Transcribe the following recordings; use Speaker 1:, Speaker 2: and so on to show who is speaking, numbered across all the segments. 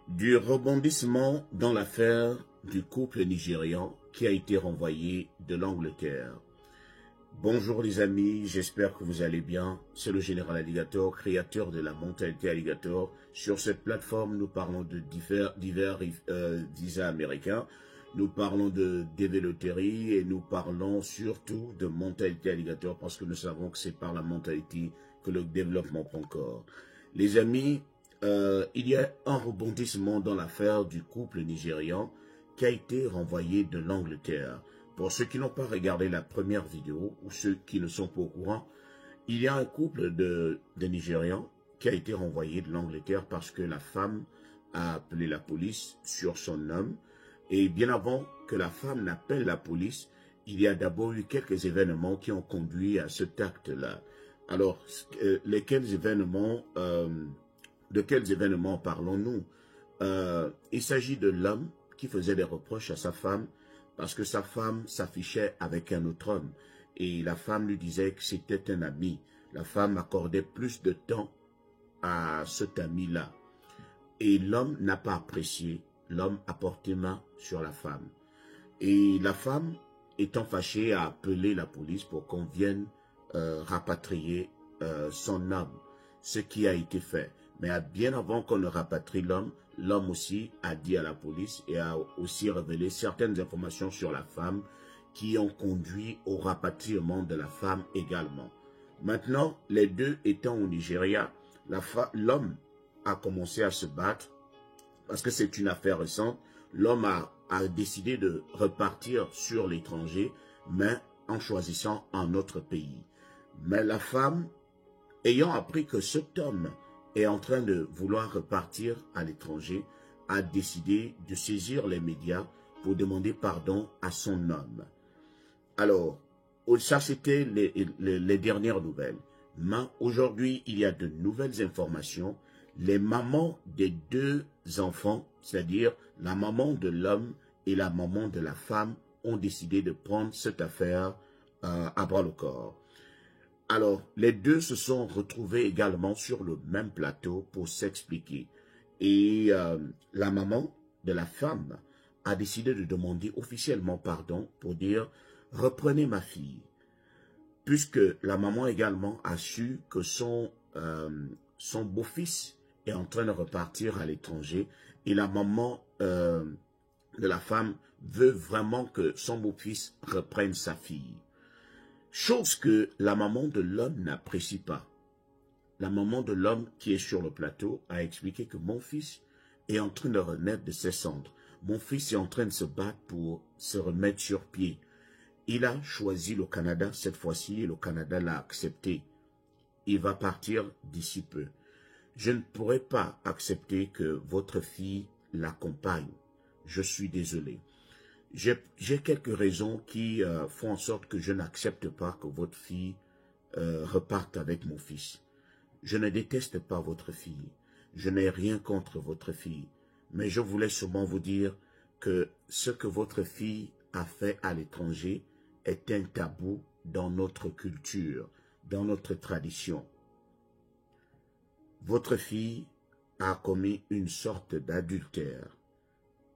Speaker 1: Du rebondissement dans l'affaire du couple nigérian qui a été renvoyé de l'Angleterre. Bonjour les amis, j'espère que vous allez bien. C'est le Général Alligator, créateur de la mentalité Alligator. Sur cette plateforme, nous parlons de divers visas américains. Nous parlons de dévéloterie et nous parlons surtout de mentalité Alligator parce que nous savons que c'est par la mentalité que le développement prend corps. Les amis, il y a un rebondissement dans l'affaire du couple nigérian qui a été renvoyé de l'Angleterre. Pour ceux qui n'ont pas regardé la première vidéo ou ceux qui ne sont pas au courant, il y a un couple de Nigérians qui a été renvoyé de l'Angleterre parce que la femme a appelé la police sur son homme. Et bien avant que la femme n'appelle la police, il y a d'abord eu quelques événements qui ont conduit à cet acte-là. Alors, de quels événements parlons-nous? Il s'agit de l'homme qui faisait des reproches à sa femme parce que sa femme s'affichait avec un autre homme. Et la femme lui disait que c'était un ami. La femme accordait plus de temps à cet ami-là. Et l'homme n'a pas apprécié. L'homme a porté main sur la femme. Et la femme, étant fâchée, a appelé la police pour qu'on vienne rapatrier son homme. Ce qui a été fait. Mais bien avant qu'on ne rapatrie l'homme, l'homme aussi a dit à la police et a aussi révélé certaines informations sur la femme qui ont conduit au rapatriement de la femme également. Maintenant, les deux étant au Nigeria, l'homme a commencé à se battre parce que c'est une affaire récente. L'homme a décidé de repartir sur l'étranger, mais en choisissant un autre pays. Mais la femme, ayant appris que cet homme est en train de vouloir repartir à l'étranger, a décidé de saisir les médias pour demander pardon à son homme. Alors, ça c'était les dernières nouvelles. Mais aujourd'hui, il y a de nouvelles informations. Les mamans des deux enfants, c'est-à-dire la maman de l'homme et la maman de la femme, ont décidé de prendre cette affaire à bras-le-corps. Alors, les deux se sont retrouvés également sur le même plateau pour s'expliquer. Et la maman de la femme a décidé de demander officiellement pardon pour dire « Reprenez ma fille ». Puisque la maman également a su que son beau-fils est en train de repartir à l'étranger et la maman de la femme veut vraiment que son beau-fils reprenne sa fille. Chose que la maman de l'homme n'apprécie pas. La maman de l'homme qui est sur le plateau a expliqué que mon fils est en train de renaître de ses cendres. Mon fils est en train de se battre pour se remettre sur pied. Il a choisi le Canada cette fois-ci et le Canada l'a accepté. Il va partir d'ici peu. Je ne pourrai pas accepter que votre fille l'accompagne. Je suis désolé. J'ai quelques raisons qui font en sorte que je n'accepte pas que votre fille reparte avec mon fils. Je ne déteste pas votre fille. Je n'ai rien contre votre fille. Mais je voulais seulement vous dire que ce que votre fille a fait à l'étranger est un tabou dans notre culture, dans notre tradition. Votre fille a commis une sorte d'adultère.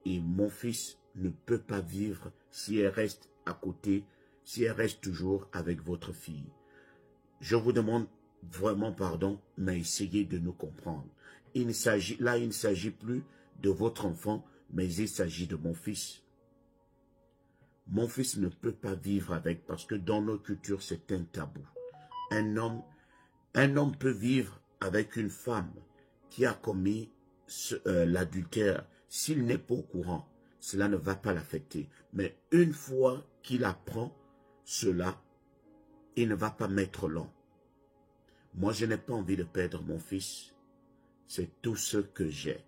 Speaker 1: Et mon fils ne peut pas vivre si elle reste à côté, si elle reste toujours avec votre fille. Je vous demande vraiment pardon, mais essayez de nous comprendre. Il ne s'agit plus de votre enfant, mais il s'agit de mon fils. Mon fils ne peut pas vivre avec, parce que dans notre culture, c'est un tabou. Un homme peut vivre avec une femme qui a commis l'adultère. S'il n'est pas au courant, cela ne va pas l'affecter. Mais une fois qu'il apprend cela, il ne va pas mettre long. Moi, je n'ai pas envie de perdre mon fils. C'est tout ce que j'ai.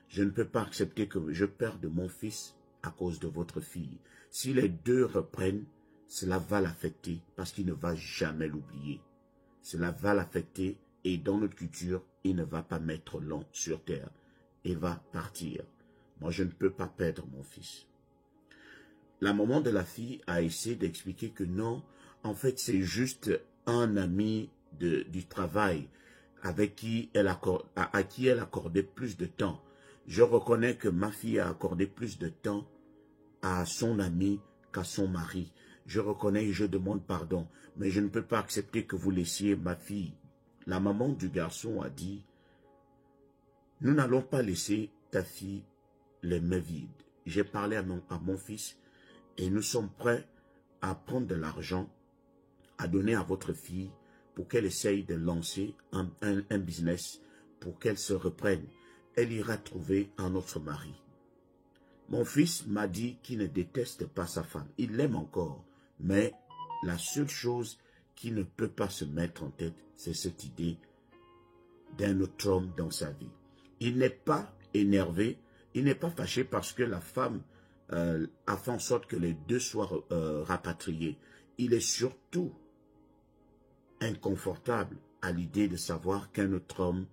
Speaker 1: Je ne peux pas accepter que je perde mon fils à cause de votre fille. Si les deux reprennent, cela va l'affecter parce qu'il ne va jamais l'oublier. Cela va l'affecter et dans notre culture, il ne va pas mettre long sur terre. Il va partir. Moi, je ne peux pas perdre mon fils. La maman de la fille a essayé d'expliquer que non, en fait, c'est juste un ami du travail avec à qui elle accordait plus de temps. Je reconnais que ma fille a accordé plus de temps à son ami qu'à son mari. Je reconnais et je demande pardon, mais je ne peux pas accepter que vous laissiez ma fille. La maman du garçon a dit, nous n'allons pas laisser ta fille les mains vides. J'ai parlé à mon fils et nous sommes prêts à prendre de l'argent, à donner à votre fille pour qu'elle essaye de lancer un business, pour qu'elle se reprenne. Elle ira trouver un autre mari. Mon fils m'a dit qu'il ne déteste pas sa femme. Il l'aime encore. Mais la seule chose qui ne peut pas se mettre en tête, c'est cette idée d'un autre homme dans sa vie. Il n'est pas énervé, il n'est pas fâché parce que la femme a fait en sorte que les deux soient rapatriés. Il est surtout inconfortable à l'idée de savoir qu'un autre homme,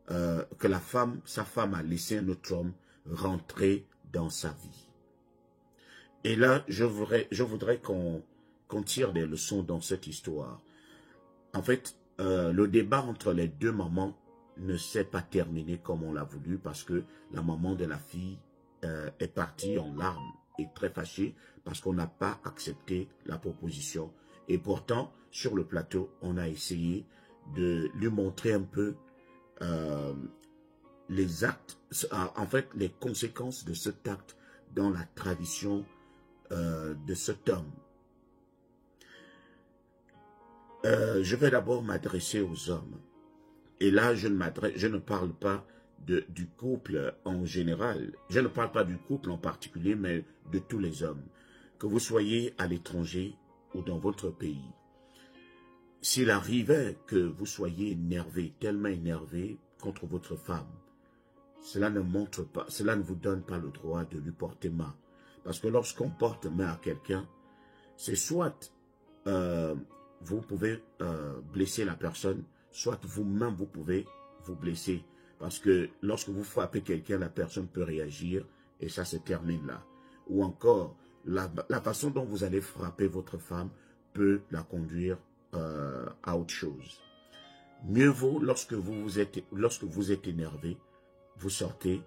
Speaker 1: que sa femme a laissé un autre homme rentrer dans sa vie. Et là, je voudrais qu'on tire des leçons dans cette histoire. En fait, le débat entre les deux mamans ne s'est pas terminé comme on l'a voulu parce que la maman de la fille est partie en larmes et très fâchée parce qu'on n'a pas accepté la proposition. Et pourtant, sur le plateau, on a essayé de lui montrer un peu les actes, en fait, les conséquences de cet acte dans la tradition de cet homme. Je vais d'abord m'adresser aux hommes. Et là, je ne parle pas du couple en général. Je ne parle pas du couple en particulier, mais de tous les hommes. Que vous soyez à l'étranger ou dans votre pays. S'il arrivait que vous soyez énervé, tellement énervé contre votre femme, cela ne vous donne pas le droit de lui porter main. Parce que lorsqu'on porte main à quelqu'un, c'est soit vous pouvez blesser la personne, soit vous-même vous pouvez vous blesser. Parce que lorsque vous frappez quelqu'un, la personne peut réagir et ça se termine là. Ou encore, la façon dont vous allez frapper votre femme peut la conduire à autre chose. Mieux vaut lorsque vous êtes énervé, vous sortez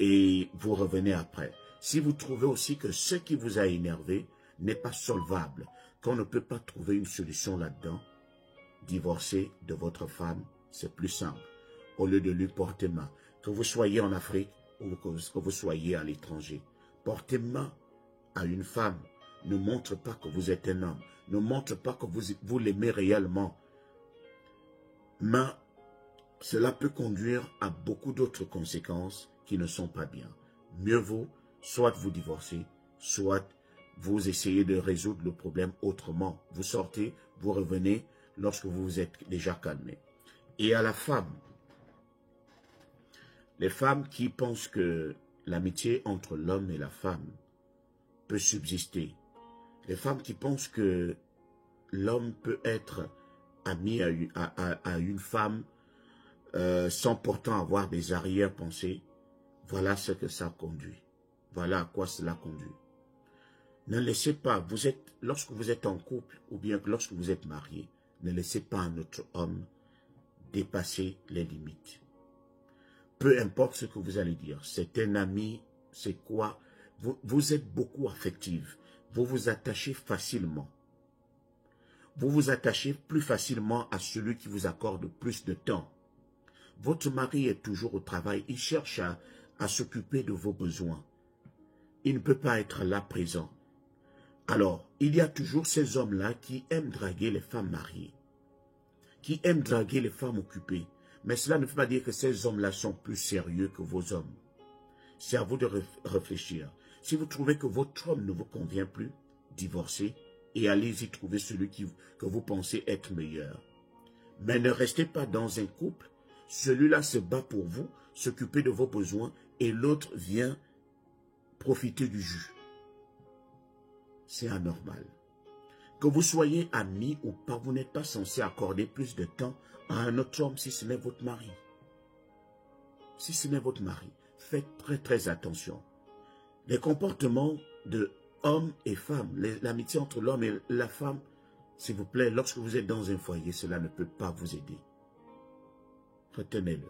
Speaker 1: et vous revenez après. Si vous trouvez aussi que ce qui vous a énervé n'est pas solvable, qu'on ne peut pas trouver une solution là-dedans, divorcer de votre femme, c'est plus simple. Au lieu de lui porter main, que vous soyez en Afrique ou que vous soyez à l'étranger, porter main à une femme ne montre pas que vous êtes un homme, ne montre pas que vous l'aimez réellement. Mais cela peut conduire à beaucoup d'autres conséquences qui ne sont pas bien. Mieux vaut, soit vous divorcez, soit vous essayez de résoudre le problème autrement. Vous sortez, vous revenez lorsque vous vous êtes déjà calmé. Et à la femme, les femmes qui pensent que l'amitié entre l'homme et la femme peut subsister, les femmes qui pensent que l'homme peut être ami à une femme sans pourtant avoir des arrière-pensées, voilà ce que ça conduit. Voilà à quoi cela conduit. Ne laissez pas, lorsque vous êtes en couple ou bien lorsque vous êtes marié, ne laissez pas un autre homme dépasser les limites. Peu importe ce que vous allez dire, c'est un ami, c'est quoi, vous êtes beaucoup affective, vous vous attachez facilement. Vous vous attachez plus facilement à celui qui vous accorde plus de temps. Votre mari est toujours au travail, il cherche à s'occuper de vos besoins. Il ne peut pas être là présent. Alors, il y a toujours ces hommes-là qui aiment draguer les femmes mariées, qui aiment draguer les femmes occupées. Mais cela ne veut pas dire que ces hommes-là sont plus sérieux que vos hommes. C'est à vous de réfléchir. Si vous trouvez que votre homme ne vous convient plus, divorcez et allez-y trouver celui que vous pensez être meilleur. Mais ne restez pas dans un couple. Celui-là se bat pour vous, s'occuper de vos besoins et l'autre vient profiter du jus. C'est anormal. Que vous soyez amis ou pas, vous n'êtes pas censé accorder plus de temps à un autre homme si ce n'est votre mari. Si ce n'est votre mari, faites très très attention. Les comportements de hommes et femmes, l'amitié entre l'homme et la femme, s'il vous plaît, lorsque vous êtes dans un foyer, cela ne peut pas vous aider. Retenez-le.